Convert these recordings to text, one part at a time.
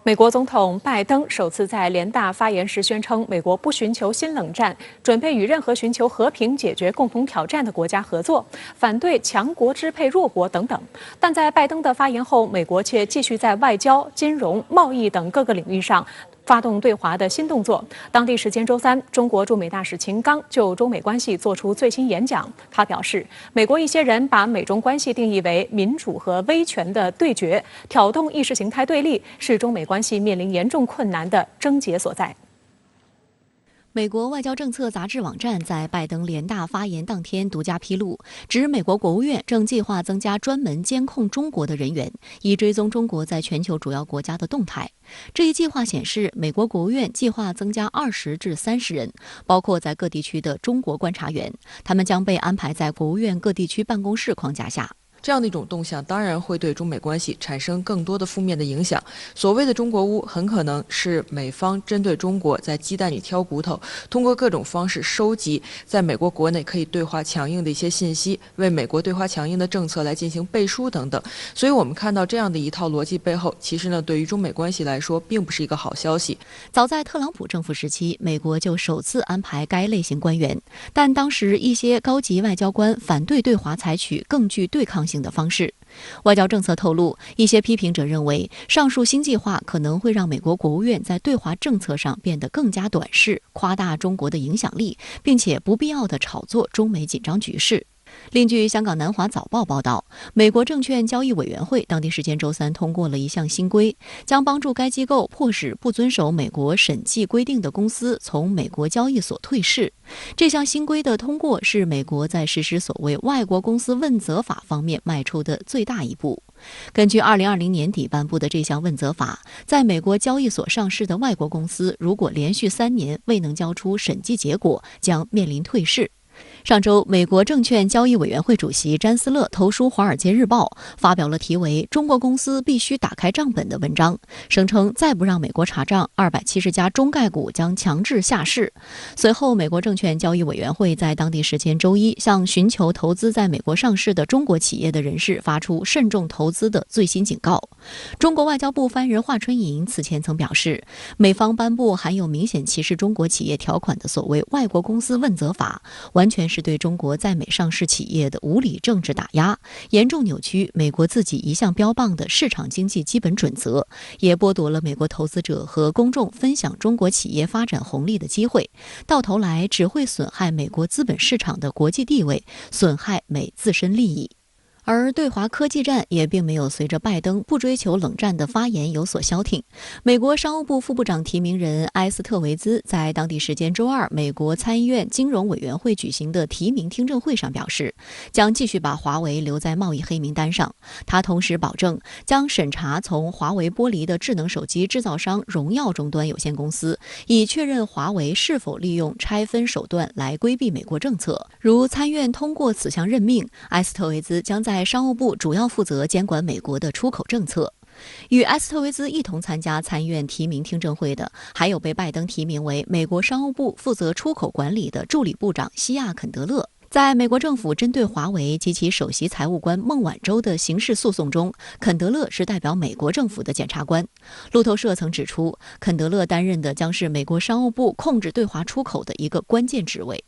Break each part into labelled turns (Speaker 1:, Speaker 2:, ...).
Speaker 1: 美国总统拜登首次在联大发言时宣称，美国不寻求新冷战，准备与任何寻求和平解决共同挑战的国家合作，反对强国支配弱国等等。但在拜登的发言后，美国却继续在外交、金融、贸易等各个领域上发动对华的新动作。当地时间周三，中国驻美大使秦刚就中美关系作出最新演讲。他表示，美国一些人把美中关系定义为民主和威权的对决，挑动意识形态对立，是中美关系面临严重困难的症结所在。
Speaker 2: 美国外交政策杂志网站在拜登联大发言当天独家披露，指美国国务院正计划增加专门监控中国的人员，以追踪中国在全球主要国家的动态。这一计划显示，美国国务院计划增加20至30人，包括在各地区的中国观察员，他们将被安排在国务院各地区办公室框架下。
Speaker 3: 这样的一种动向当然会对中美关系产生更多的负面的影响。所谓的中国屋很可能是美方针对中国在鸡蛋里挑骨头，通过各种方式收集在美国国内可以对华强硬的一些信息，为美国对华强硬的政策来进行背书等等。所以我们看到这样的一套逻辑背后，其实呢对于中美关系来说并不是一个好消息。
Speaker 2: 早在特朗普政府时期，美国就首次安排该类型官员，但当时一些高级外交官反对对华采取更具对抗性的方式。外交政策透露，一些批评者认为，上述新计划可能会让美国国务院在对华政策上变得更加短视，夸大中国的影响力，并且不必要地炒作中美紧张局势。另据香港南华早报报道，美国证券交易委员会当地时间周三通过了一项新规，将帮助该机构迫使不遵守美国审计规定的公司从美国交易所退市。这项新规的通过是美国在实施所谓外国公司问责法方面迈出的最大一步。根据2020年底颁布的这项问责法，在美国交易所上市的外国公司如果连续3年未能交出审计结果，将面临退市。上周，美国证券交易委员会主席詹斯勒投书《华尔街日报》，发表了题为“中国公司必须打开账本”的文章，声称再不让美国查账，270家中概股将强制下市。随后，美国证券交易委员会在当地时间周一向寻求投资在美国上市的中国企业的人士发出慎重投资的最新警告。中国外交部发言人华春莹此前曾表示，美方颁布含有明显歧视中国企业条款的所谓外国公司问责法，完全是对中国在美上市企业的无理政治打压，严重扭曲美国自己一向标榜的市场经济基本准则，也剥夺了美国投资者和公众分享中国企业发展红利的机会，到头来只会损害美国资本市场的国际地位，损害美自身利益。而对华科技战也并没有随着拜登不追求冷战的发言有所消停。美国商务部副部长提名人埃斯特维兹在当地时间周二美国参议院金融委员会举行的提名听证会上表示，将继续把华为留在贸易黑名单上。他同时保证将审查从华为剥离的智能手机制造商荣耀终端有限公司，以确认华为是否利用拆分手段来规避美国政策。如参院通过此项任命，埃斯特维兹将在商务部主要负责监管美国的出口政策。与埃斯特维兹一同参加参议院提名听证会的，还有被拜登提名为美国商务部负责出口管理的助理部长西亚·肯德勒。在美国政府针对华为及其首席财务官孟晚舟的刑事诉讼中，肯德勒是代表美国政府的检察官。路透社曾指出，肯德勒担任的将是美国商务部控制对华出口的一个关键职位。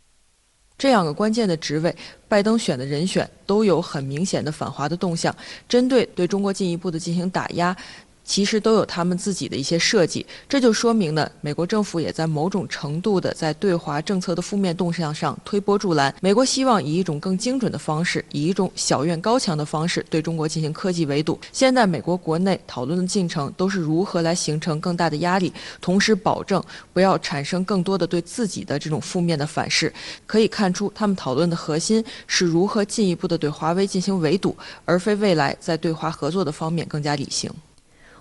Speaker 3: 这样个关键的职位，拜登选的人选都有很明显的反华的动向，针对中国进一步的进行打压，其实都有他们自己的一些设计。这就说明呢，美国政府也在某种程度的在对华政策的负面动向上推波助澜。美国希望以一种更精准的方式，以一种小院高墙的方式对中国进行科技围堵。现在美国国内讨论的进程都是如何来形成更大的压力，同时保证不要产生更多的对自己的这种负面的反噬。可以看出，他们讨论的核心是如何进一步的对华为进行围堵，而非未来在对华合作的方面更加理性。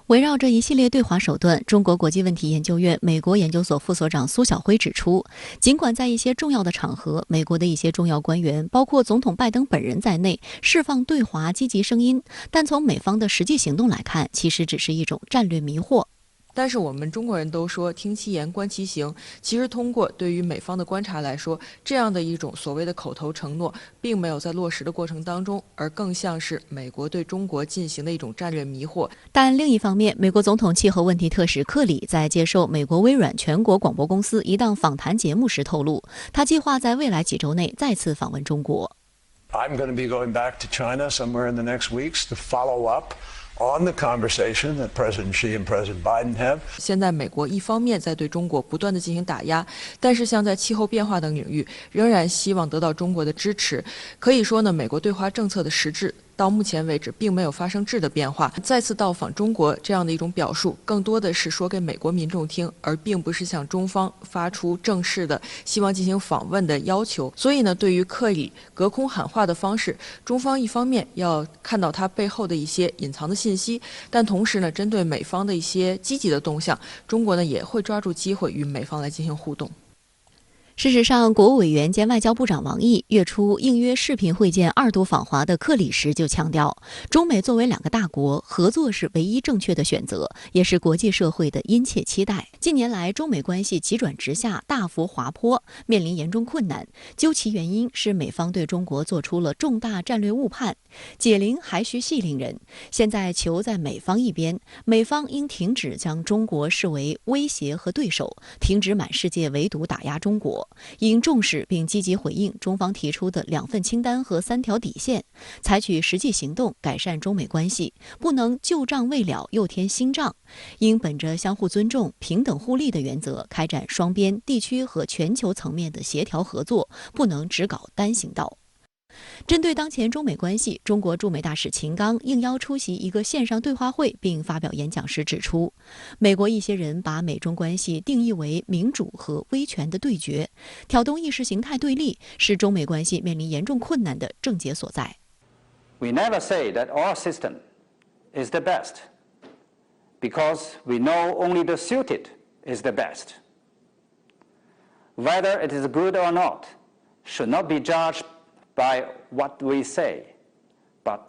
Speaker 2: 围绕这一系列对华手段，中国国际问题研究院美国研究所副所长苏晓辉指出，尽管在一些重要的场合，美国的一些重要官员，包括总统拜登本人在内，释放对华积极声音，但从美方的实际行动来看，其实只是一种战略迷惑。
Speaker 3: 但是我们中国人都说听其言观其行，其实通过对于美方的观察来说，这样的一种所谓的口头承诺，并没有在落实的过程当中，而更像是美国对中国进行的一种战略迷惑。
Speaker 2: 但另一方面，美国总统气候问题特使克里在接受美国微软全国广播公司一档访谈节目时透露，他计划在未来几周内再次访问中国。
Speaker 4: I'm going to be going back to China somewhere in the next weeks to follow up on the conversation that President Xi and President Biden have.
Speaker 3: 现在美国一方面在对中国不断的进行打压，但是像在气候变化等领域，仍然希望得到中国的支持。可以说呢，美国对华政策的实质到目前为止并没有发生质的变化。再次到访中国这样的一种表述，更多的是说给美国民众听，而并不是向中方发出正式的希望进行访问的要求。所以呢，对于克里隔空喊话的方式，中方一方面要看到他背后的一些隐藏的信息，但同时呢，针对美方的一些积极的动向，中国呢也会抓住机会与美方来进行互动。
Speaker 2: 事实上，国务委员兼外交部长王毅月初应约视频会见2度访华的克里时就强调，中美作为2个大国，合作是唯一正确的选择，也是国际社会的殷切期待。近年来，中美关系急转直下，大幅滑坡，面临严重困难。究其原因，是美方对中国做出了重大战略误判。解铃还需系铃人，现在球在美方一边，美方应停止将中国视为威胁和对手，停止满世界围堵打压中国。应重视并积极回应中方提出的2份清单和3条底线，采取实际行动改善中美关系，不能旧账未了又添新账。应本着相互尊重、平等互利的原则，开展双边、地区和全球层面的协调合作，不能只搞单行道。针对当前中美关系，中国驻美大使秦刚应邀出席一个线上对话会并发表演讲时指出，美国一些人把美中关系定义为民主和威权的对决，挑动意识形态对立，是中美关系面临严重困难的症结所在。
Speaker 5: We never say that our system is the best, because we know only the suited is the best. Whether it is good or not should not be judged by what we say, but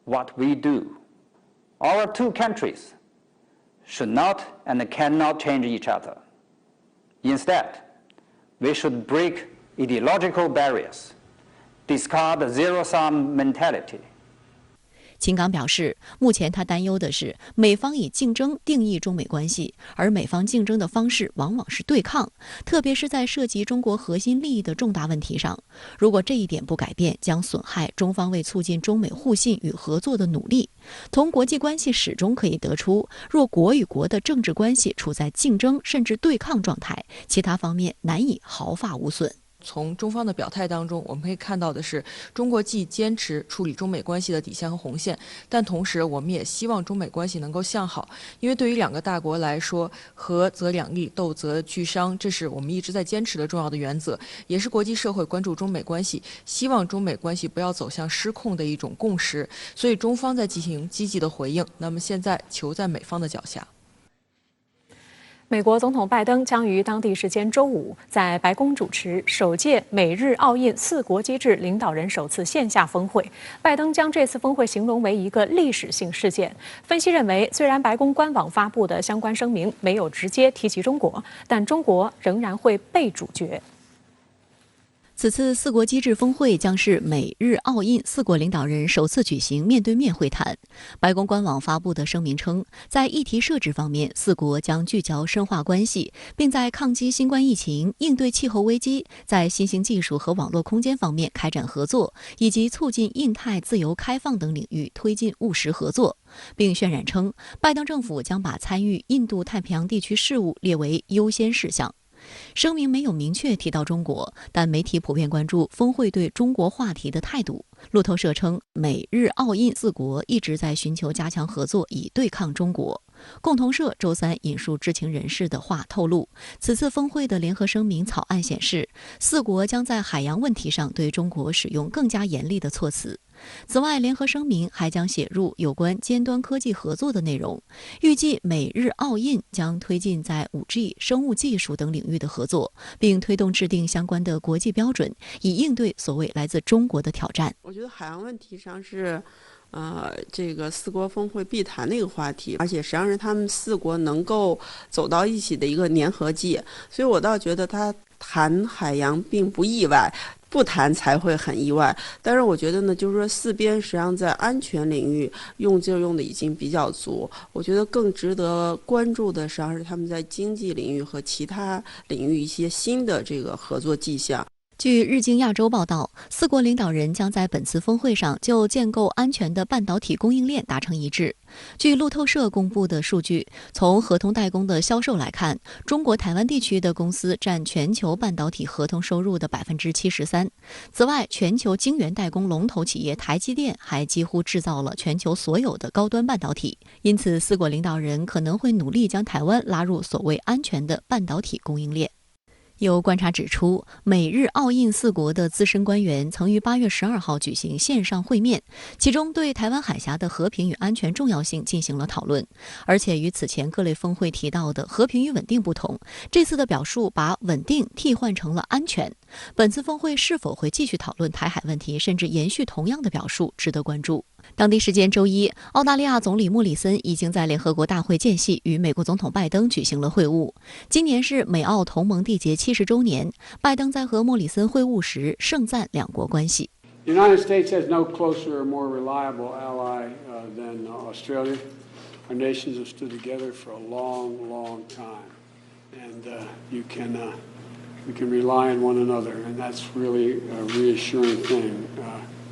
Speaker 5: what we do. Our two countries should not and cannot change each other. Instead, we should break ideological barriers, discard the zero-sum mentality.
Speaker 2: 秦刚表示，目前他担忧的是美方以竞争定义中美关系，而美方竞争的方式往往是对抗，特别是在涉及中国核心利益的重大问题上。如果这一点不改变，将损害中方为促进中美互信与合作的努力。从国际关系始终可以得出，若国与国的政治关系处在竞争甚至对抗状态，其他方面难以毫发无损。
Speaker 3: 从中方的表态当中，我们可以看到的是，中国既坚持处理中美关系的底线和红线，但同时我们也希望中美关系能够向好。因为对于2个大国来说，和则两利，斗则俱伤，这是我们一直在坚持的重要的原则，也是国际社会关注中美关系，希望中美关系不要走向失控的一种共识。所以中方在进行积极的回应。那么现在球在美方的脚下。
Speaker 1: 美国总统拜登将于当地时间周五在白宫主持首届美日澳印4国机制领导人首次线下峰会。拜登将这次峰会形容为一个历史性事件。分析认为，虽然白宫官网发布的相关声明没有直接提及中国，但中国仍然会被主角。
Speaker 2: 此次4国机制峰会将是美日澳印4国领导人首次举行面对面会谈。白宫官网发布的声明称，在议题设置方面，4国将聚焦深化关系，并在抗击新冠疫情、应对气候危机、在新兴技术和网络空间方面开展合作，以及促进印太自由开放等领域推进务实合作，并渲染称，拜登政府将把参与印度太平洋地区事务列为优先事项。声明没有明确提到中国，但媒体普遍关注峰会对中国话题的态度。路透社称，美日澳印4国一直在寻求加强合作，以对抗中国。共同社周三引述知情人士的话透露，此次峰会的联合声明草案显示，4国将在海洋问题上对中国使用更加严厉的措辞。此外，联合声明还将写入有关尖端科技合作的内容，预计美日澳印将推进在5G、生物技术等领域的合作，并推动制定相关的国际标准，以应对所谓来自中国的挑战。
Speaker 6: 我觉得海洋问题上是这个4国峰会必谈的一个话题，而且实际上是他们4国能够走到一起的一个粘合剂，所以我倒觉得他谈海洋并不意外，不谈才会很意外。但是我觉得呢，就是说4边实际上在安全领域用劲用的已经比较足，我觉得更值得关注的实际上是他们在经济领域和其他领域一些新的这个合作迹象。
Speaker 2: 据日经亚洲报道，4国领导人将在本次峰会上就建构安全的半导体供应链达成一致。据路透社公布的数据，从合同代工的销售来看，中国台湾地区的公司占全球半导体合同收入的73%。此外，全球晶圆代工龙头企业台积电还几乎制造了全球所有的高端半导体。因此，4国领导人可能会努力将台湾拉入所谓安全的半导体供应链。有观察指出，美日澳印4国的资深官员曾于8月12号举行线上会面，其中对台湾海峡的和平与安全重要性进行了讨论。而且与此前各类峰会提到的和平与稳定不同，这次的表述把稳定替换成了安全。本次峰会是否会继续讨论台海问题，甚至延续同样的表述，值得关注。当地时间周一，澳大利亚总理莫里森已经在联合国大会间隙与美国总统拜登举行了会晤。今年是美澳同盟缔结70周年，拜登在和莫里森会晤时盛赞两国关系。
Speaker 7: The United States has no closer or more reliable ally than Australia. Our nations have stood together for a long, long time, and we can rely on one another, and that's really a reassuring thing.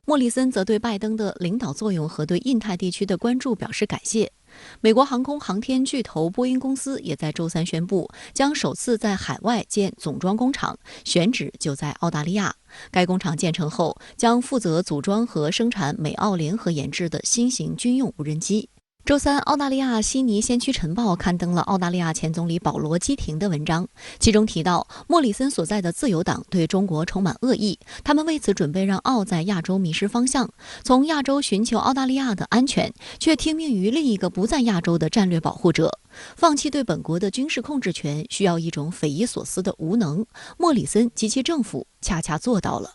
Speaker 2: 莫里森则对拜登的领导作用和对印太地区的关注表示感谢。美国航空航天巨头波音公司也在周三宣布，将首次在海外建总装工厂，选址就在澳大利亚。该工厂建成后，将负责组装和生产美澳联合研制的新型军用无人机。周三，澳大利亚悉尼先驱晨报刊登了澳大利亚前总理保罗·基廷的文章，其中提到莫里森所在的自由党对中国充满恶意，他们为此准备让澳在亚洲迷失方向，从亚洲寻求澳大利亚的安全，却听命于另一个不在亚洲的战略保护者。放弃对本国的军事控制权，需要一种匪夷所思的无能。莫里森及其政府恰恰做到了。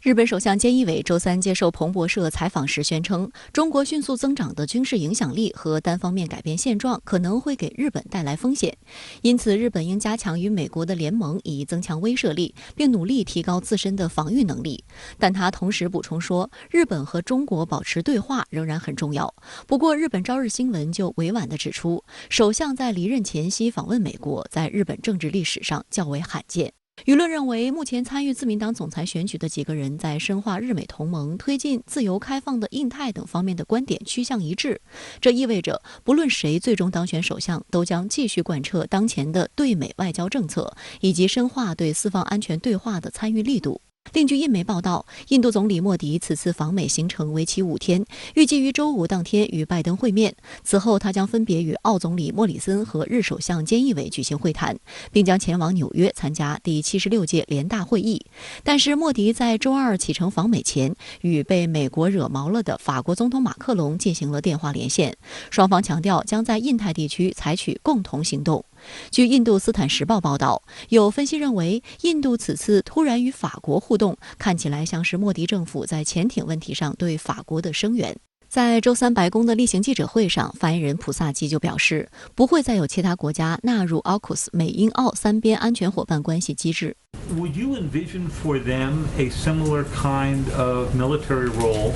Speaker 2: 日本首相菅义伟周三接受彭博社采访时宣称，中国迅速增长的军事影响力和单方面改变现状可能会给日本带来风险，因此日本应加强与美国的联盟，以增强威慑力，并努力提高自身的防御能力。但他同时补充说，日本和中国保持对话仍然很重要。不过，日本朝日新闻就委婉地指出，首相在离任前夕访问美国，在日本政治历史上较为罕见。舆论认为，目前参与自民党总裁选举的几个人在深化日美同盟、推进自由开放的印太等方面的观点趋向一致。这意味着，不论谁最终当选首相，都将继续贯彻当前的对美外交政策，以及深化对四方安全对话的参与力度。另据印媒报道，印度总理莫迪此次访美行程为期5天，预计于周五当天与拜登会面。此后，他将分别与澳总理莫里森和日首相菅义伟举行会谈，并将前往纽约参加第76届联大会议。但是，莫迪在周二启程访美前，与被美国惹毛了的法国总统马克龙进行了电话连线，双方强调将在印太地区采取共同行动。据印度斯坦时报报道，有分析认为，印度此次突然与法国互动，看起来像是莫迪政府在潜艇问题上对法国的声援。在周三白宫的例行记者会上，发言人普萨基就表示，不会再有其他国家纳入 AUKUS 美英澳三边安全伙伴关系机制。
Speaker 8: Would you envision for them a similar kind of military role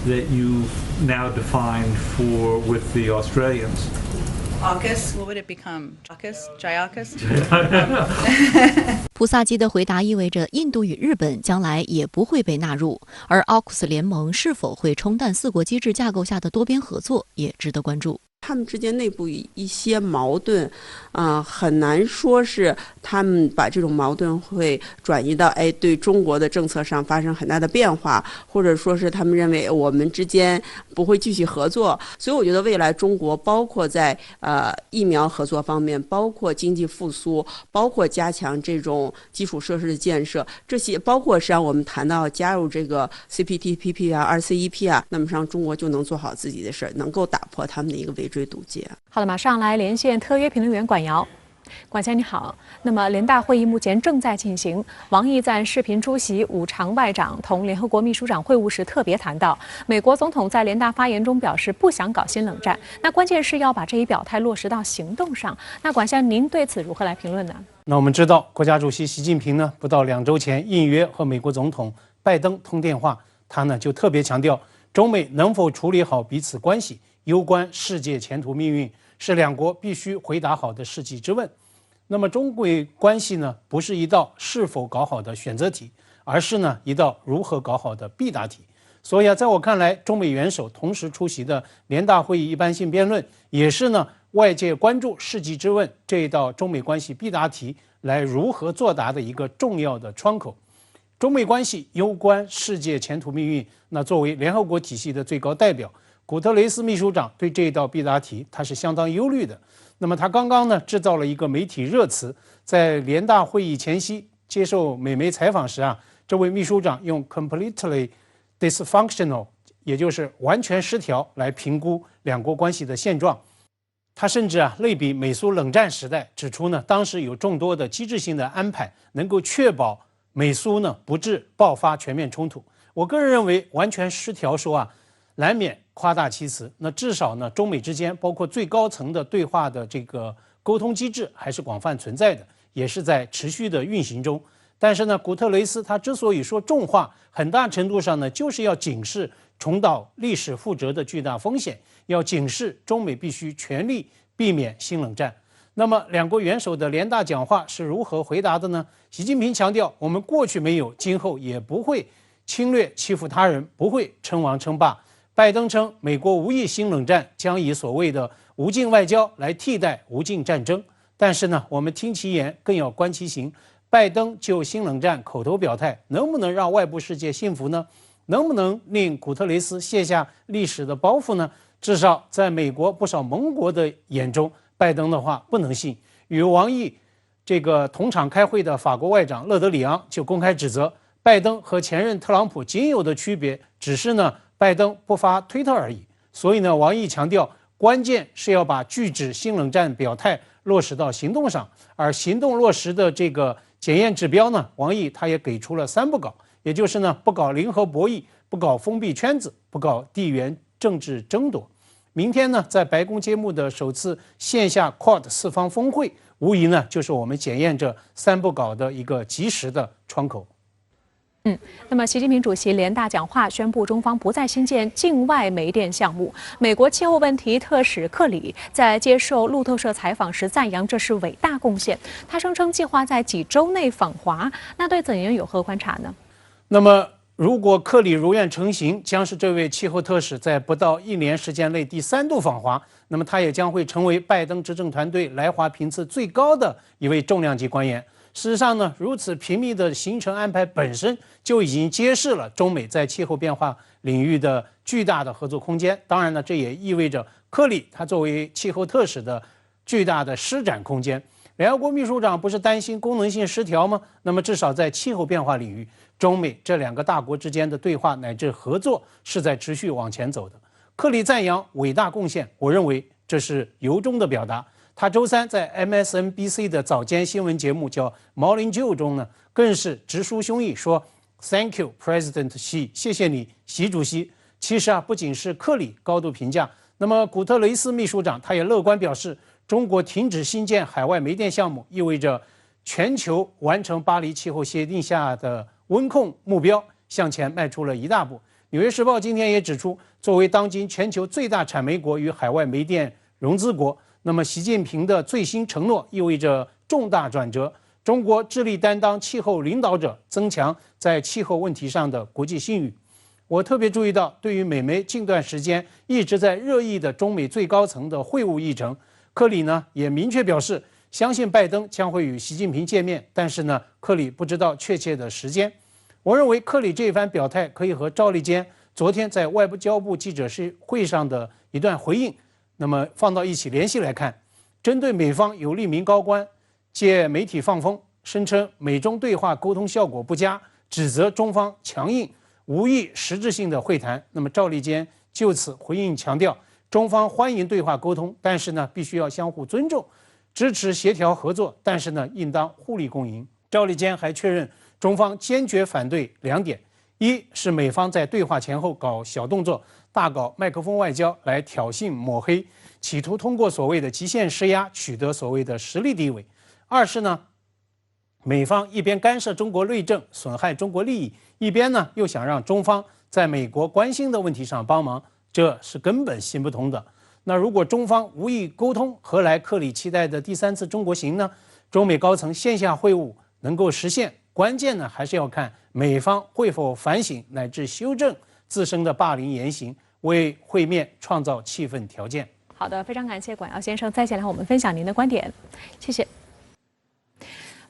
Speaker 8: that you've now defined with the Australians?AUKUS?
Speaker 9: What would it become? JIAUKUS?
Speaker 2: 普萨基的回答意味着印度与日本将来也不会被纳入，而 AUKUS 联盟是否会冲淡4国机制架构下的多边合作，也值得关注。
Speaker 6: 他们之间内部一些矛盾，很难说是他们把这种矛盾会转移到对中国的政策上发生很大的变化，或者说是他们认为我们之间不会继续合作。所以我觉得未来中国包括在疫苗合作方面，包括经济复苏，包括加强这种基础设施的建设，这些包括实际上我们谈到加入这个 CPTPP 啊、RCEP 啊，那么实际上中国就能做好自己的事，能够打破他们的一个围追堵截。
Speaker 1: 好了，马上来连线特约评论员管瑶。管先你好，那么联大会议目前正在进行。王毅在视频出席五常外长同联合国秘书长会晤时特别谈到，美国总统在联大发言中表示不想搞新冷战，那关键是要把这一表态落实到行动上。那管先您对此如何来评论呢？
Speaker 10: 那我们知道，国家主席习近平呢，不到2周前应约和美国总统拜登通电话，他呢就特别强调，中美能否处理好彼此关系，攸关世界前途命运，是两国必须回答好的世纪之问。那么中美关系呢，不是一道是否搞好的选择题，而是呢一道如何搞好的必答题。所以在我看来，中美元首同时出席的联大会议一般性辩论，也是呢外界关注世纪之问这一道中美关系必答题来如何作答的一个重要的窗口。中美关系攸关世界前途命运，那作为联合国体系的最高代表，古特雷斯秘书长对这一道必答题他是相当忧虑的。那么他刚刚呢制造了一个媒体热词，在联大会议前夕接受美媒采访时这位秘书长用 completely dysfunctional， 也就是完全失调来评估两国关系的现状。他甚至类比美苏冷战时代，指出呢当时有众多的机制性的安排，能够确保美苏呢不致爆发全面冲突。我个人认为，完全失调说难免夸大其词。那至少呢，中美之间包括最高层的对话的这个沟通机制还是广泛存在的，也是在持续的运行中。但是呢，古特雷斯他之所以说重话，很大程度上呢，就是要警示重蹈历史覆辙的巨大风险，要警示中美必须全力避免新冷战。那么两国元首的联大讲话是如何回答的呢？习近平强调，我们过去没有，今后也不会侵略欺负他人，不会称王称霸。拜登称，美国无意新冷战，将以所谓的无尽外交来替代无尽战争。但是呢，我们听其言，更要观其行。拜登就新冷战口头表态，能不能让外部世界信服呢？能不能令古特雷斯卸下历史的包袱呢？至少在美国不少盟国的眼中，拜登的话不能信。与王毅同场开会的法国外长勒德里昂就公开指责，拜登和前任特朗普仅有的区别，只是呢拜登不发推特而已。所以呢，王毅强调，关键是要把拒止新冷战表态落实到行动上，而行动落实的这个检验指标呢，王毅他也给出了3不搞，也就是呢，不搞零和博弈，不搞封闭圈子，不搞地缘政治争夺。明天呢，在白宫揭幕的首次线下 Quad 4方峰会，无疑呢就是我们检验这3不搞的一个及时的窗口。
Speaker 1: 那么习近平主席联大讲话宣布，中方不再新建境外煤电项目。美国气候问题特使克里在接受路透社采访时赞扬这是伟大贡献，他声称计划在几周内访华。那对此您有何观察呢？
Speaker 10: 那么如果克里如愿成行，将是这位气候特使在不到1年时间内第3度访华，那么他也将会成为拜登执政团队来华频次最高的一位重量级官员。事实上呢，如此频密的行程安排本身就已经揭示了中美在气候变化领域的巨大的合作空间。当然呢，这也意味着克里他作为气候特使的巨大的施展空间。联合国秘书长不是担心功能性失调吗？那么至少在气候变化领域，中美这2个大国之间的对话乃至合作是在持续往前走的。克里赞扬伟大贡献，我认为这是由衷的表达。他周3在 MSNBC 的早间新闻节目叫 Morning Joe 中呢，更是直抒胸臆说 Thank you, President Xi， 谢谢你，习主席。其实不仅是克里高度评价，那么古特雷斯秘书长他也乐观表示，中国停止新建海外煤电项目，意味着全球完成巴黎气候协定下的温控目标向前迈出了一大步。纽约时报今天也指出，作为当今全球最大产煤国与海外煤电融资国，那么习近平的最新承诺意味着重大转折，中国致力担当气候领导者，增强在气候问题上的国际信誉。我特别注意到，对于美媒近段时间一直在热议的中美最高层的会晤议程，克里呢也明确表示，相信拜登将会与习近平见面，但是呢，克里不知道确切的时间。我认为克里这一番表态可以和赵立坚昨天在外交部记者会上的一段回应那么放到一起联系来看。针对美方有利民高官借媒体放风，声称美中对话沟通效果不佳，指责中方强硬无意实质性的会谈。那么赵立坚就此回应强调，中方欢迎对话沟通，但是呢必须要相互尊重，支持协调合作，但是呢，应当互利共赢。赵立坚还确认，中方坚决反对2点：一是美方在对话前后搞小动作，大搞麦克风外交来挑衅抹黑，企图通过所谓的极限施压取得所谓的实力地位；二是呢，美方一边干涉中国内政，损害中国利益，一边呢又想让中方在美国关心的问题上帮忙，这是根本行不通的。那如果中方无意沟通，何来克里期待的第3次中国行呢？中美高层线下会晤能够实现，关键呢还是要看美方会否反省乃至修正自身的霸凌言行，为会面创造气氛条件。
Speaker 1: 好的，非常感谢管耀先生再前来和我们分享您的观点，谢谢。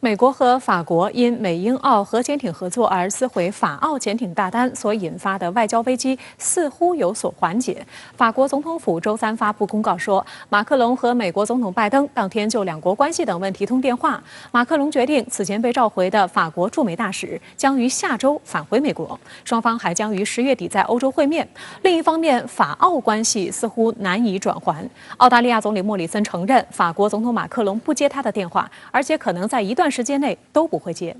Speaker 1: 美国和法国因美英澳核潜艇合作而撕毁法澳潜艇大单所引发的外交危机似乎有所缓解。法国总统府周3发布公告说，马克龙和美国总统拜登当天就两国关系等问题通电话。马克龙决定此前被召回的法国驻美大使将于下周返回美国，双方还将于10月底在欧洲会面。另一方面，法澳关系似乎难以转圜。澳大利亚总理莫里森承认，法国总统马克龙不接他的电话，而且可能在一段时间内都不会接。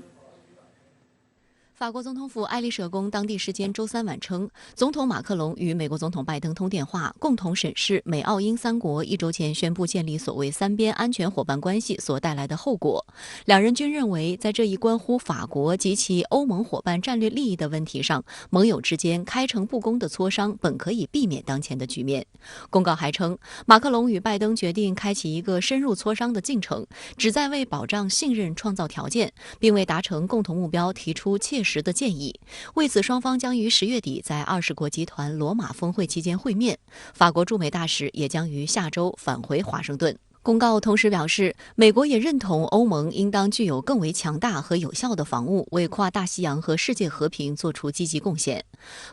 Speaker 2: 法国总统府爱丽舍宫当地时间周3晚称，总统马克龙与美国总统拜登通电话，共同审视美澳英3国1周前宣布建立所谓3边安全伙伴关系所带来的后果。两人均认为，在这一关乎法国及其欧盟伙伴战略利益的问题上，盟友之间开诚布公的磋商本可以避免当前的局面。公告还称，马克龙与拜登决定开启一个深入磋商的进程，旨在为保障信任创造条件，并为达成共同目标提出切实的建议。为此，双方将于10月底在20国集团罗马峰会期间会面。法国驻美大使也将于下周返回华盛顿。公告同时表示，美国也认同欧盟应当具有更为强大和有效的防务，为跨大西洋和世界和平做出积极贡献。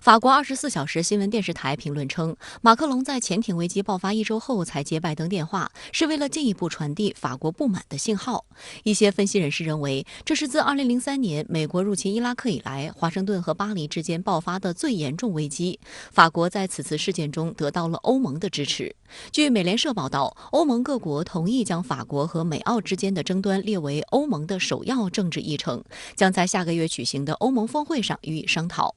Speaker 2: 法国24小时新闻电视台评论称，马克龙在潜艇危机爆发1周后才接拜登电话，是为了进一步传递法国不满的信号。一些分析人士认为，这是自2003年美国入侵伊拉克以来，华盛顿和巴黎之间爆发的最严重危机。法国在此次事件中得到了欧盟的支持。据美联社报道，欧盟各国同意将法国和美澳之间的争端列为欧盟的首要政治议程，将在下个月举行的欧盟峰会上予以商讨。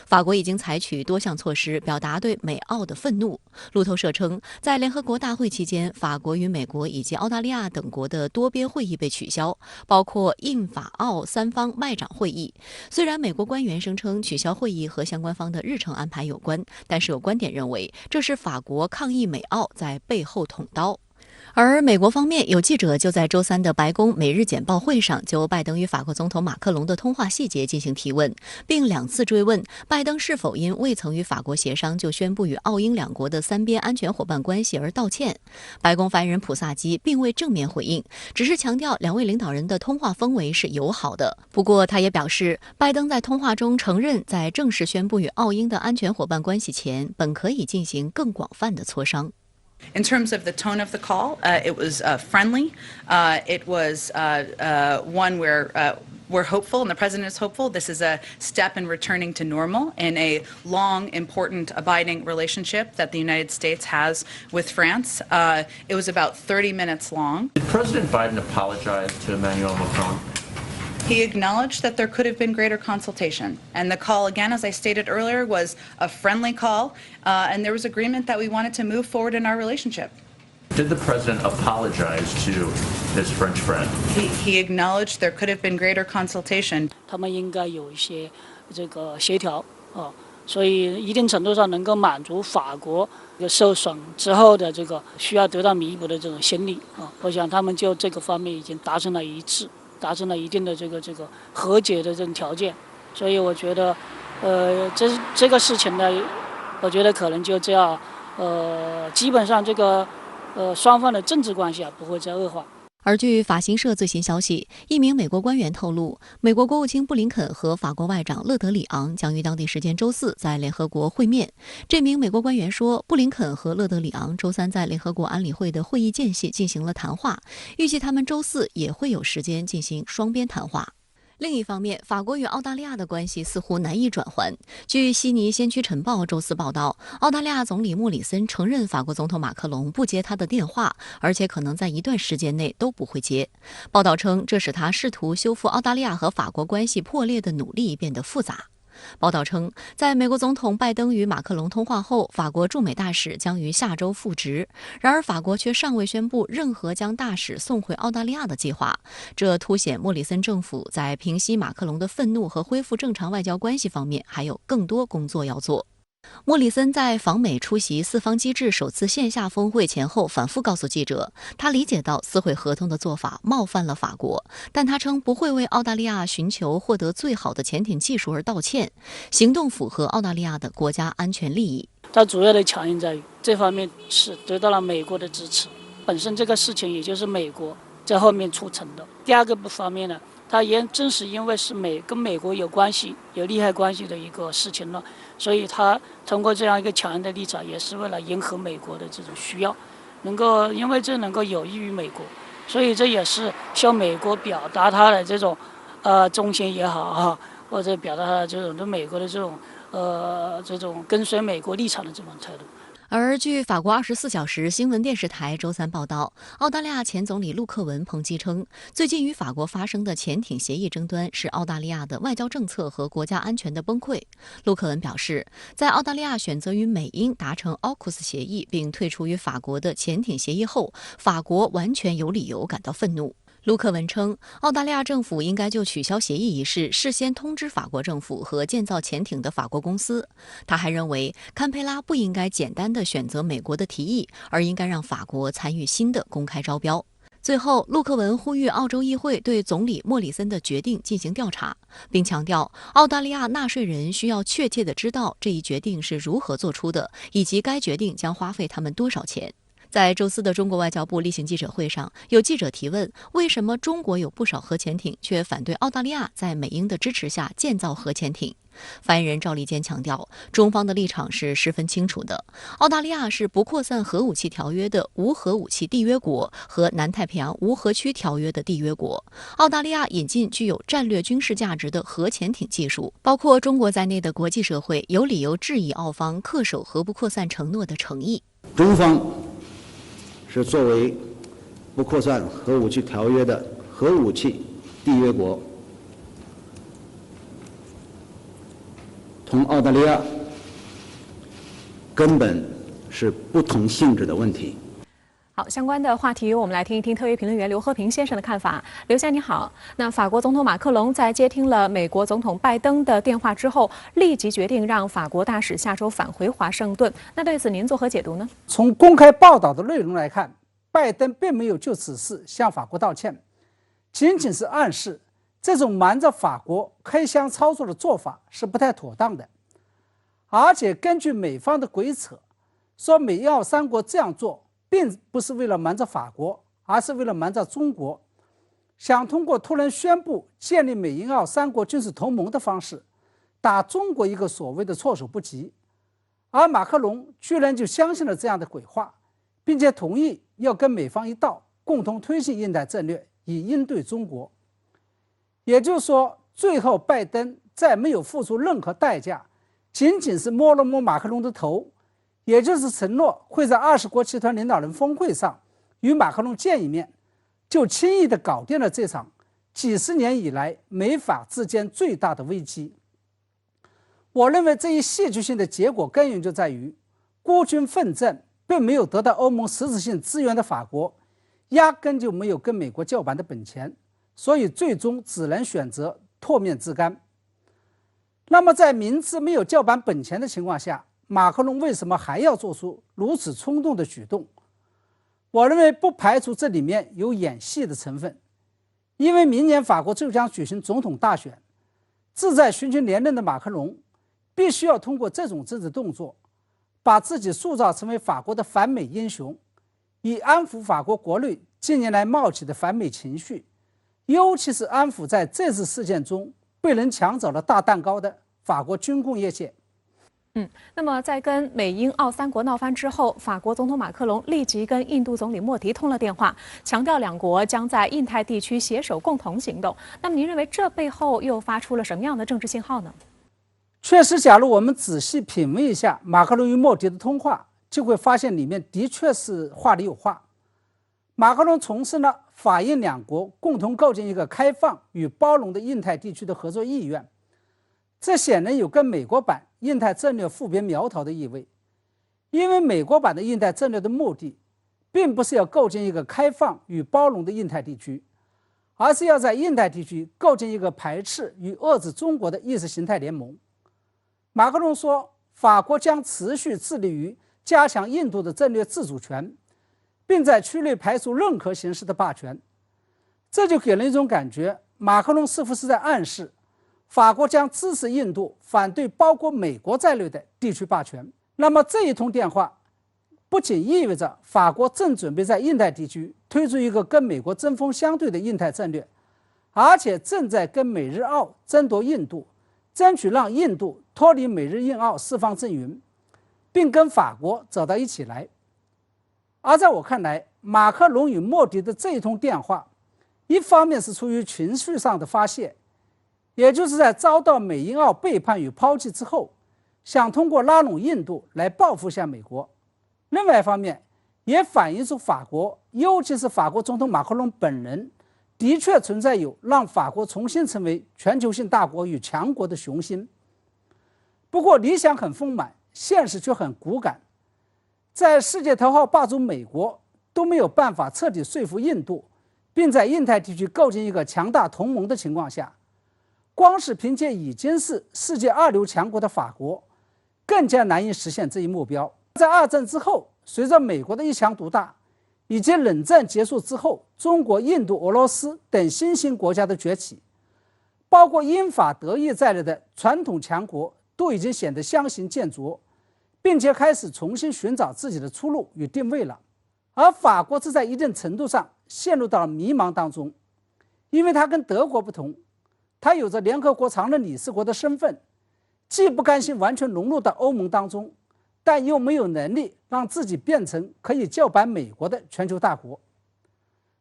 Speaker 2: 法国已经采取多项措施表达对美澳的愤怒。路透社称，在联合国大会期间，法国与美国以及澳大利亚等国的多边会议被取消，包括印法澳3方外长会议。虽然美国官员声称取消会议和相关方的日程安排有关，但是有观点认为这是法国抗议美澳在背后捅刀。而美国方面，有记者就在周3的白宫每日简报会上就拜登与法国总统马克龙的通话细节进行提问，并2次追问拜登是否因未曾与法国协商就宣布与澳英2国的3边安全伙伴关系而道歉。白宫发言人普萨基并未正面回应，只是强调两位领导人的通话氛围是友好的。不过他也表示，拜登在通话中承认，在正式宣布与澳英的安全伙伴关系前，本可以进行更广泛的磋商。
Speaker 9: In terms of the tone of the call, it was friendly. It was one where we're hopeful, and the president is hopeful. This is a step in returning to normal in a long, important, abiding relationship that the United States has with France. It was about 30 minutes long.
Speaker 11: Did President Biden apologize to Emmanuel Macron?
Speaker 9: He acknowledged that there could have been greater consultation. And the call, again, as I stated earlier, was a friendly call, and there was agreement that we wanted to move forward in our relationship.
Speaker 11: Did the president apologize to his French friend?
Speaker 9: He acknowledged there could have been greater consultation.
Speaker 12: 他们应该有一些这个协调所以一定程度上能够满足法国受损之后的这个需要得到弥补的这种心理我想他们就这个方面已经达成了一致。达成了一定的这个和解的这种条件，所以我觉得，这个事情呢，我觉得可能就这样，基本上这个双方的政治关系不会再恶化。
Speaker 2: 而据法新社最新消息，一名美国官员透露，美国国务卿布林肯和法国外长勒德里昂将于当地时间周4在联合国会面。这名美国官员说，布林肯和勒德里昂周3在联合国安理会的会议间隙进行了谈话，预计他们周4也会有时间进行双边谈话。另一方面，法国与澳大利亚的关系似乎难以转圜。据悉尼先驱晨报周四报道，澳大利亚总理莫里森承认法国总统马克龙不接他的电话，而且可能在一段时间内都不会接。报道称，这使他试图修复澳大利亚和法国关系破裂的努力变得复杂。报道称，在美国总统拜登与马克龙通话后，法国驻美大使将于下周复职。然而，法国却尚未宣布任何将大使送回澳大利亚的计划。这凸显莫里森政府在平息马克龙的愤怒和恢复正常外交关系方面还有更多工作要做。莫里森在访美出席四方机制首次线下峰会前后反复告诉记者，他理解到撕毁合同的做法冒犯了法国，但他称不会为澳大利亚寻求获得最好的潜艇技术而道歉，行动符合澳大利亚的国家安全利益。
Speaker 12: 他主要的强硬在于这方面是得到了美国的支持，本身这个事情也就是美国在后面促成的。第二个方面呢，他也正是因为是跟美国有关系、有利害关系的一个事情了，所以他通过这样一个强硬的立场，也是为了迎合美国的这种需要，因为这能够有益于美国，所以这也是向美国表达他的这种忠心也好啊，或者表达他的这种对美国的这种跟随美国立场的这种态度。
Speaker 2: 而据法国24小时新闻电视台周三报道，澳大利亚前总理陆克文抨击称，最近与法国发生的潜艇协议争端是澳大利亚的外交政策和国家安全的崩溃。陆克文表示，在澳大利亚选择与美英达成 AUKUS 协议并退出与法国的潜艇协议后，法国完全有理由感到愤怒。陆克文称，澳大利亚政府应该就取消协议一事事先通知法国政府和建造潜艇的法国公司。他还认为，堪培拉不应该简单地选择美国的提议，而应该让法国参与新的公开招标。最后，陆克文呼吁澳洲议会对总理莫里森的决定进行调查，并强调澳大利亚纳税人需要确切地知道这一决定是如何做出的，以及该决定将花费他们多少钱。在周四的中国外交部例行记者会上，有记者提问，为什么中国有不少核潜艇，却反对澳大利亚在美英的支持下建造核潜艇？发言人赵立坚强调，中方的立场是十分清楚的。澳大利亚是不扩散核武器条约的无核武器缔约国和南太平洋无核区条约的缔约国。澳大利亚引进具有战略军事价值的核潜艇技术，包括中国在内的国际社会有理由质疑澳方恪守核不扩散承诺的诚意。
Speaker 13: 中方是作为不扩散核武器条约的核武器缔约国，同澳大利亚根本是不同性质的问题。
Speaker 1: 好，相关的话题我们来听一听特约评论员刘和平先生的看法。刘先生你好，那法国总统马克龙在接听了美国总统拜登的电话之后，立即决定让法国大使下周返回华盛顿。那对此您作何解读呢？
Speaker 14: 从公开报道的内容来看，拜登并没有就此事向法国道歉，仅仅是暗示这种瞒着法国开箱操作的做法是不太妥当的。而且根据美方的鬼扯，说美英澳三国这样做并不是为了瞒着法国，而是为了瞒着中国，想通过突然宣布建立美英澳三国军事同盟的方式，打中国一个所谓的措手不及。而马克龙居然就相信了这样的鬼话，并且同意要跟美方一道共同推进印太战略，以应对中国。也就是说，最后拜登再没有付出任何代价，仅仅是摸了摸马克龙的头，也就是承诺会在20国集团领导人峰会上与马克龙见一面，就轻易地搞定了这场几十年以来美法之间最大的危机。我认为这一戏剧性的结果根源就在于，孤军奋战并没有得到欧盟实质性资源的法国，压根就没有跟美国叫板的本钱，所以最终只能选择唾面自干。那么在明知没有叫板本钱的情况下，马克龙为什么还要做出如此冲动的举动？我认为不排除这里面有演戏的成分，因为明年法国就将举行总统大选，志在寻求连任的马克龙必须要通过这种政治动作，把自己塑造成为法国的反美英雄，以安抚法国国内近年来冒起的反美情绪，尤其是安抚在这次事件中被人抢走了大蛋糕的法国军工业界。
Speaker 1: 那么在跟美英澳3国闹翻之后，法国总统马克龙立即跟印度总理莫迪通了电话，强调两国将在印太地区携手共同行动。那么您认为这背后又发出了什么样的政治信号呢？
Speaker 14: 确实，假如我们仔细品味一下马克龙与莫迪的通话，就会发现里面的确是话里有话。马克龙重申了法印两国共同构建一个开放与包容的印太地区的合作意愿，这显然有跟美国版印太战略副别苗头的意味。因为美国版的印太战略的目的并不是要构建一个开放与包容的印太地区，而是要在印太地区构建一个排斥与遏制中国的意识形态联盟。马克龙说，法国将持续致力于加强印度的战略自主权，并在区内排除任何形式的霸权。这就给人一种感觉，马克龙似乎是在暗示法国将支持印度反对包括美国在内的地区霸权。那么这一通电话不仅意味着法国正准备在印太地区推出一个跟美国针锋相对的印太战略，而且正在跟美日澳争夺印度，争取让印度脱离美日印澳四方阵营，并跟法国走到一起来。而在我看来，马克龙与莫迪的这一通电话，一方面是出于情绪上的发泄，也就是在遭到美英澳背叛与抛弃之后，想通过拉拢印度来报复下美国；另外一方面，也反映出法国，尤其是法国总统马克龙本人，的确存在有让法国重新成为全球性大国与强国的雄心。不过理想很丰满，现实却很骨感。在世界头号霸主美国都没有办法彻底说服印度，并在印太地区构建一个强大同盟的情况下，光是凭借已经是世界2流强国的法国，更加难以实现这一目标。在2战之后，随着美国的一强独大，以及冷战结束之后中国、印度、俄罗斯等新兴国家的崛起，包括英法德意在内的传统强国都已经显得相形见绌，并且开始重新寻找自己的出路与定位了。而法国则在一定程度上陷入到了迷茫当中，因为它跟德国不同，它有着联合国常任理事国的身份，既不甘心完全融入到欧盟当中，但又没有能力让自己变成可以叫板美国的全球大国。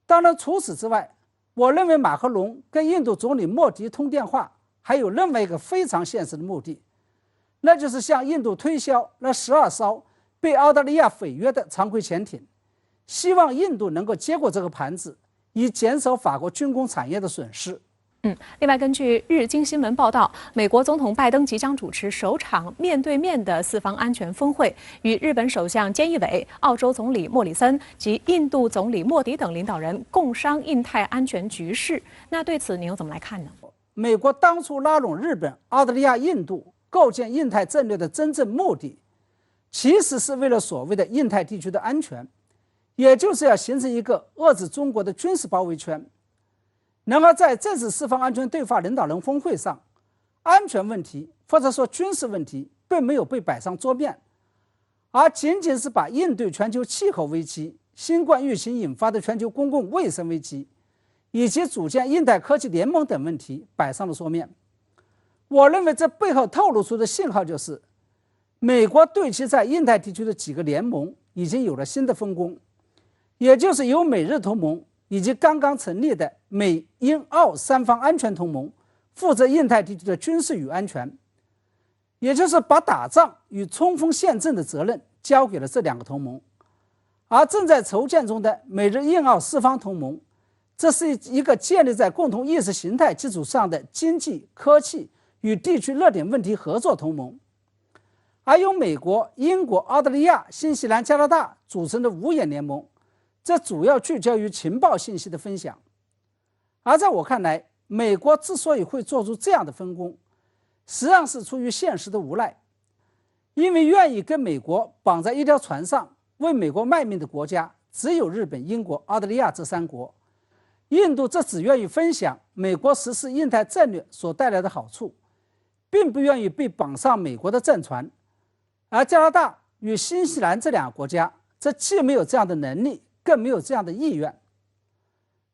Speaker 14: 当然除此之外，我认为马克龙跟印度总理莫迪通电话还有另外一个非常现实的目的，那就是向印度推销那12艘被澳大利亚毁约的常规潜艇，希望印度能够接过这个盘子，以减少法国军工产业的损失。
Speaker 1: 另外，根据日经新闻报道，美国总统拜登即将主持首场面对面的四方安全峰会，与日本首相菅义伟、澳洲总理莫里森及印度总理莫迪等领导人共商印太安全局势。那对此您又怎么来看呢？
Speaker 14: 美国当初拉拢日本、澳大利亚、印度构建印太战略的真正目的，其实是为了所谓的印太地区的安全，也就是要形成一个遏制中国的军事包围圈。然而在这次四方安全对话领导人峰会上，安全问题或者说军事问题并没有被摆上桌面，而仅仅是把应对全球气候危机、新冠疫情引发的全球公共卫生危机，以及组建印太科技联盟等问题摆上了桌面。我认为这背后透露出的信号就是，美国对其在印太地区的几个联盟已经有了新的分工，也就是由美日同盟以及刚刚成立的美英澳3方安全同盟负责印太地区的军事与安全，也就是把打仗与冲锋陷阵的责任交给了这2个同盟。而正在筹建中的美日印澳4方同盟，这是一个建立在共同意识形态基础上的经济、科技与地区热点问题合作同盟。而由美国、英国、澳大利亚、新西兰、加拿大组成的5眼联盟，这主要聚焦于情报信息的分享。而在我看来，美国之所以会做出这样的分工，实际上是出于现实的无奈。因为愿意跟美国绑在一条船上为美国卖命的国家只有日本、英国、澳大利亚这3国，印度则只愿意分享美国实施印太战略所带来的好处，并不愿意被绑上美国的战船。而加拿大与新西兰这2个国家则既没有这样的能力，更没有这样的意愿。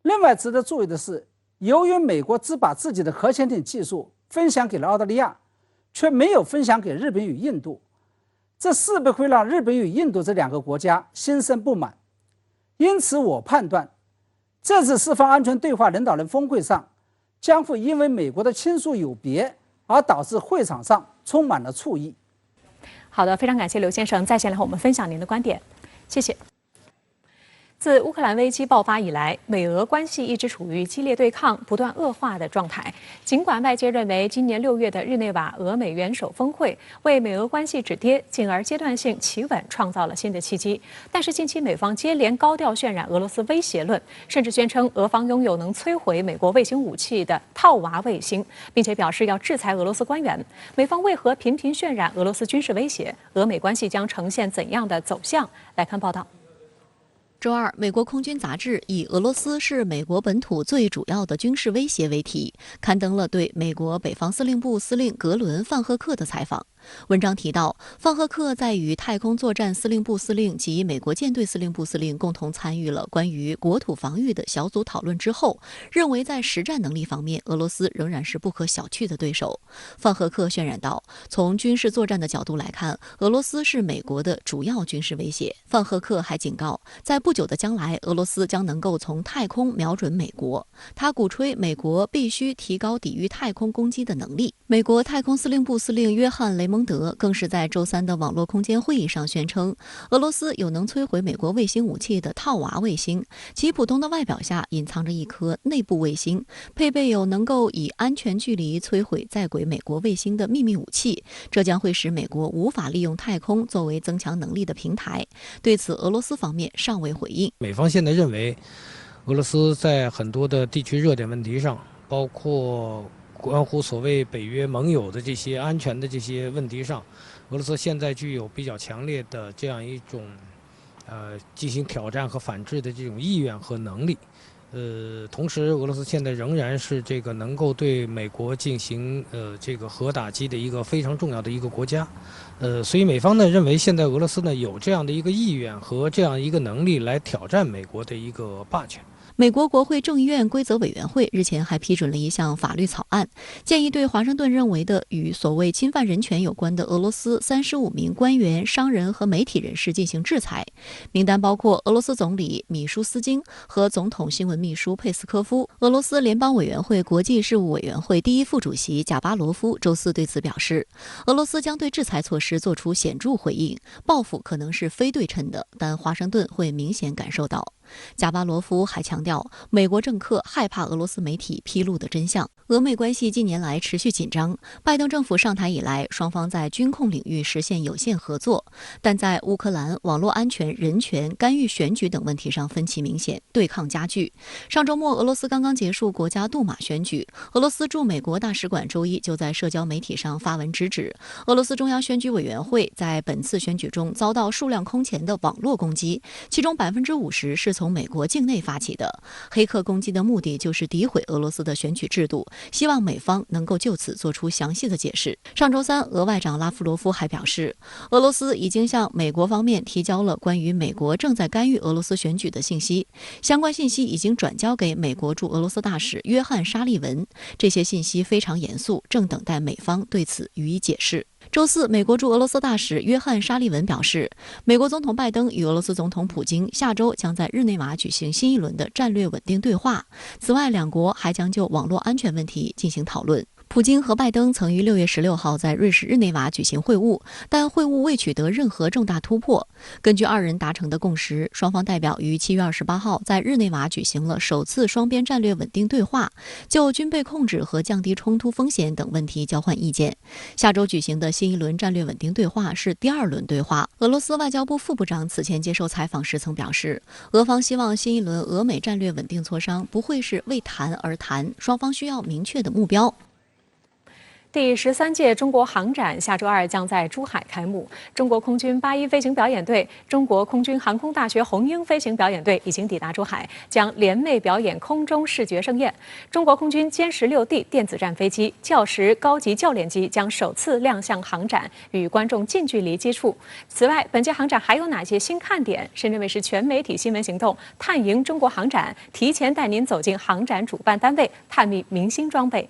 Speaker 14: 另外值得注意的是，由于美国只把自己的核潜艇技术分享给了澳大利亚，却没有分享给日本与印度，这势必会让日本与印度这两个国家心生不满。因此，我判断，这次四方安全对话领导人峰会上，将会因为美国的亲疏有别而导致会场上充满了醋意。
Speaker 1: 好的，非常感谢刘先生在线来和我们分享您的观点，谢谢。自乌克兰危机爆发以来，美俄关系一直处于激烈对抗、不断恶化的状态。尽管外界认为今年6月的日内瓦俄美元首峰会为美俄关系止跌，进而阶段性企稳创造了新的契机，但是近期美方接连高调渲染俄罗斯威胁论，甚至宣称俄方拥有能摧毁美国卫星武器的套娃卫星，并且表示要制裁俄罗斯官员。美方为何频频渲染俄罗斯军事威胁？俄美关系将呈现怎样的走向？来看报道。
Speaker 2: 周二，美国空军杂志以“俄罗斯是美国本土最主要的军事威胁”为题，刊登了对美国北方司令部司令格伦·范赫克的采访。文章提到，范赫克在与太空作战司令部司令及美国舰队司令部司令共同参与了关于国土防御的小组讨论之后，认为在实战能力方面，俄罗斯仍然是不可小觑的对手。范赫克渲染道，从军事作战的角度来看，俄罗斯是美国的主要军事威胁。范赫克还警告，在不久的将来，俄罗斯将能够从太空瞄准美国。他鼓吹美国必须提高抵御太空攻击的能力。美国太空司令部司令约翰·雷蒙德更是在周三的网络空间会议上宣称，俄罗斯有能摧毁美国卫星武器的套娃卫星，其普通的外表下隐藏着一颗内部卫星，配备有能够以安全距离摧毁在轨美国卫星的秘密武器，这将会使美国无法利用太空作为增强能力的平台。对此，俄罗斯方面尚未回应。
Speaker 15: 美方现在认为，俄罗斯在很多的地区热点问题上，包括关乎所谓北约盟友的这些安全的这些问题上，俄罗斯现在具有比较强烈的这样一种进行挑战和反制的这种意愿和能力。同时，俄罗斯现在仍然是这个能够对美国进行这个核打击的一个非常重要的一个国家。所以美方呢认为，现在俄罗斯呢有这样的一个意愿和这样一个能力来挑战美国的一个霸权。
Speaker 2: 美国国会众议院规则委员会日前还批准了一项法律草案，建议对华盛顿认为的与所谓侵犯人权有关的俄罗斯35名官员、商人和媒体人士进行制裁，名单包括俄罗斯总理米舒斯京和总统新闻秘书佩斯科夫。俄罗斯联邦委员会国际事务委员会第一副主席贾巴罗夫周四对此表示，俄罗斯将对制裁措施做出显著回应，报复可能是非对称的，但华盛顿会明显感受到。贾巴罗夫还强调，美国政客害怕俄罗斯媒体披露的真相。俄美关系近年来持续紧张，拜登政府上台以来，双方在军控领域实现有限合作，但在乌克兰、网络安全、人权、干预选举等问题上分歧明显，对抗加剧。上周末，俄罗斯刚刚结束国家杜马选举，俄罗斯驻美国大使馆周一就在社交媒体上发文直指，俄罗斯中央选举委员会在本次选举中遭到数量空前的网络攻击，其中50%是从美国境内发起的。黑客攻击的目的就是诋毁俄罗斯的选举制度，希望美方能够就此做出详细的解释。上周三，俄外长拉夫罗夫还表示，俄罗斯已经向美国方面提交了关于美国正在干预俄罗斯选举的信息，相关信息已经转交给美国驻俄罗斯大使约翰·沙利文，这些信息非常严肃，正等待美方对此予以解释。周四，美国驻俄罗斯大使约翰·沙利文表示，美国总统拜登与俄罗斯总统普京下周将在日内瓦举行新一轮的战略稳定对话。此外，两国还将就网络安全问题进行讨论。普京和拜登曾于6月16号在瑞士日内瓦举行会晤，但会晤未取得任何重大突破。根据二人达成的共识，双方代表于7月28号在日内瓦举行了首次双边战略稳定对话，就军备控制和降低冲突风险等问题交换意见。下周举行的新一轮战略稳定对话是第2轮对话。俄罗斯外交部副部长此前接受采访时曾表示，俄方希望新一轮俄美战略稳定磋商不会是为谈而谈，双方需要明确的目标。
Speaker 1: 第13届中国航展下周2将在珠海开幕。中国空军81飞行表演队、中国空军航空大学红鹰飞行表演队已经抵达珠海，将联袂表演空中视觉盛宴。中国空军歼16D 电子战飞机、教10高级教练机将首次亮相航展，与观众近距离接触。此外，本届航展还有哪些新看点？深圳卫视全媒体新闻行动探营中国航展，提前带您走进航展主办单位，探秘明星装备。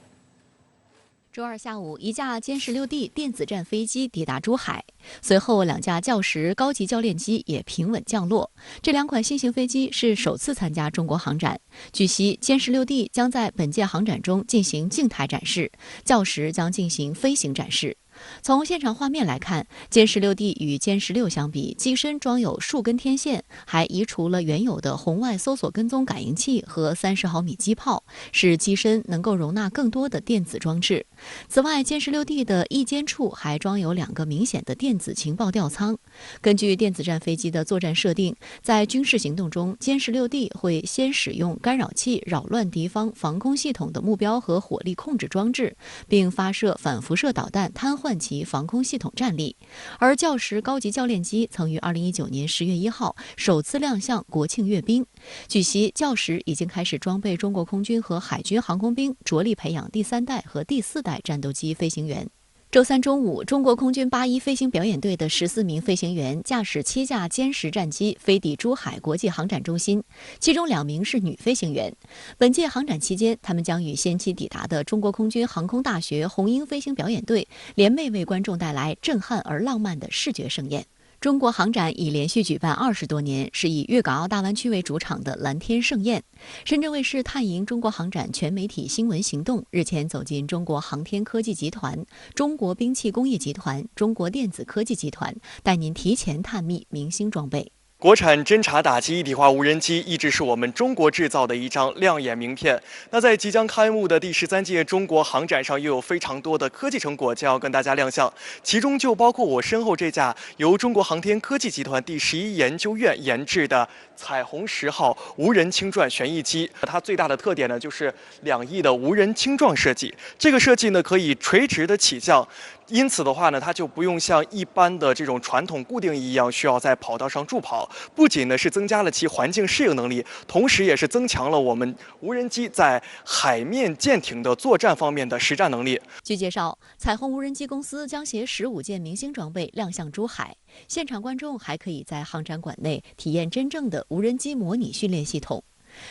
Speaker 2: 周二下午，一架歼16D 电子战飞机抵达珠海，随后2架教10高级教练机也平稳降落。这2款新型飞机是首次参加中国航展。据悉，歼16D将在本届航展中进行静态展示，教10将进行飞行展示。从现场画面来看，歼16D与歼16相比，机身装有数根天线，还移除了原有的红外搜索跟踪感应器和30毫米机炮，使机身能够容纳更多的电子装置。此外，歼16D的翼尖处还装有2个明显的电子情报吊舱。根据电子战飞机的作战设定，在军事行动中，歼16D会先使用干扰器扰乱敌方防空系统的目标和火力控制装置，并发射反辐射导弹瘫痪其防空系统战力。而教10高级教练机曾于2019年10月1号首次亮相国庆阅兵。据悉，教10已经开始装备中国空军和海军航空兵，着力培养第3代和第4代战斗机飞行员。周三中午，中国空军81飞行表演队的14名飞行员驾驶7架歼10战机飞抵珠海国际航展中心，其中2名是女飞行员。本届航展期间，他们将与先期抵达的中国空军航空大学红鹰飞行表演队联袂为观众带来震撼而浪漫的视觉盛宴。中国航展已连续举办20多年，是以粤港澳大湾区为主场的蓝天盛宴。深圳卫视探营中国航展全媒体新闻行动日前走进中国航天科技集团、中国兵器工业集团、中国电子科技集团，带您提前探秘明星装备。
Speaker 16: 国产侦察打击一体化无人机一直是我们中国制造的一张亮眼名片。那在即将开幕的第13届中国航展上，又有非常多的科技成果将要跟大家亮相，其中就包括我身后这架由中国航天科技集团第11研究院研制的彩虹10号无人轻转旋翼机。它最大的特点呢，就是2翼的无人轻撞设计。这个设计呢，可以垂直的起降。因此的话呢，它就不用像一般的这种传统固定翼一样需要在跑道上助跑，不仅呢是增加了其环境适应能力，同时也是增强了我们无人机在海面舰艇的作战方面的实战能力。
Speaker 2: 据介绍，彩虹无人机公司将携15件明星装备亮相珠海，现场观众还可以在航展馆内体验真正的无人机模拟训练系统。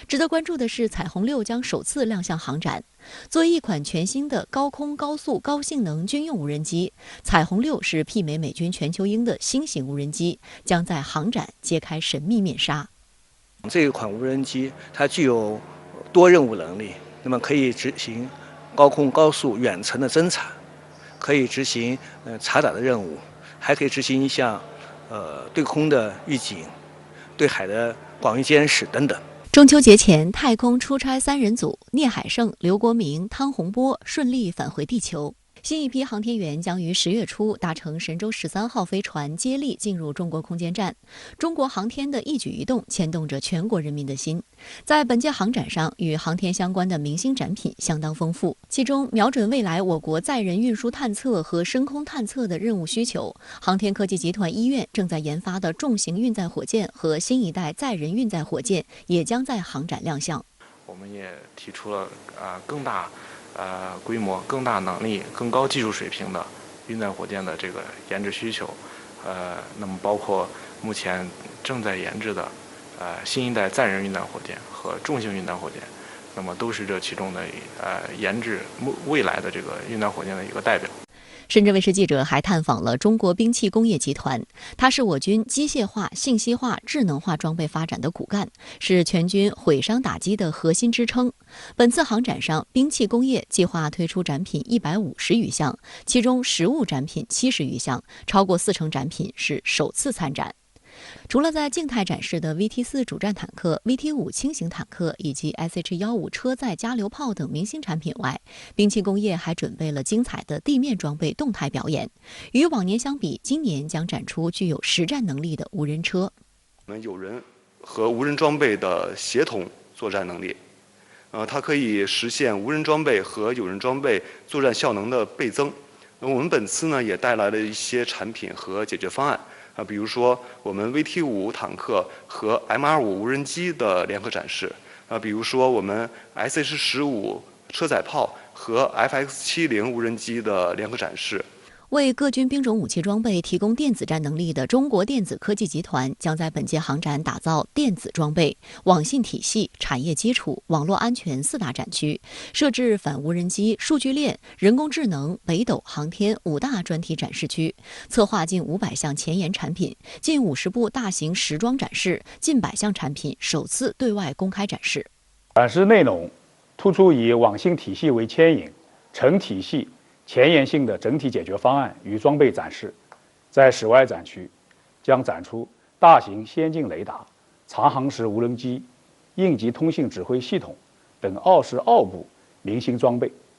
Speaker 2: 值得关注的是，彩虹6将首次亮相航展。作为一款全新的高空、高速、高性能军用无人机，彩虹6是媲美美军全球鹰的新型无人机，将在航展揭开神秘面纱。
Speaker 17: 这一款无人机它具有多任务能力，那么可以执行高空、高速、远程的侦察，可以执行查打的任务，还可以执行一项对空的预警、对海的广域监视等等。
Speaker 2: 中秋节前，太空出差3人组聂海胜、刘国明、汤洪波顺利返回地球。新一批航天员将于10月初搭乘神舟13号飞船接力进入中国空间站。中国航天的一举一动牵动着全国人民的心。在本届航展上，与航天相关的明星展品相当丰富，其中瞄准未来我国载人运输探测和深空探测的任务需求，航天科技集团医院正在研发的重型运载火箭和新一代载人运载火箭也将在航展亮相。
Speaker 18: 我们也提出了更大规模、更大能力、更高技术水平的运载火箭的这个研制需求，那么包括目前正在研制的新一代载人运载火箭和重型运载火箭，那么都是这其中的研制未来的这个运载火箭的一个代表。
Speaker 2: 深圳卫视记者还探访了中国兵器工业集团，它是我军机械化、信息化、智能化装备发展的骨干，是全军毁伤打击的核心支撑。本次航展上，兵器工业计划推出展品150余项，其中实物展品70余项，超过40%展品是首次参展。除了在静态展示的 VT4 主战坦克、VT5 轻型坦克以及 SH-15车载加榴炮等明星产品外，兵器工业还准备了精彩的地面装备动态表演。与往年相比，今年将展出具有实战能力的无人车。
Speaker 19: 我们有人和无人装备的协同作战能力，它可以实现无人装备和有人装备作战效能的倍增。我们本次呢也带来了一些产品和解决方案。比如说我们 VT5 坦克和 MR5 无人机的联合展示，比如说我们 SH-15车载炮和 FX-70 无人机的联合展示。
Speaker 2: 为各军兵种武器装备提供电子战能力的中国电子科技集团将在本届航展打造电子装备、网信体系、产业基础、网络安全4大展区，设置反无人机、数据链、人工智能、北斗、航天5大专题展示区，策划近500项前沿产品，近50部大型时装展示，近100项产品首次对外公开展示。
Speaker 20: 展示内容突出以网信体系为牵引，成体系前沿性的整体解决方案与装备展示。在室外展区将展出大型先进雷达、长航时无人机、应急通信指挥系统等奥部明星装备。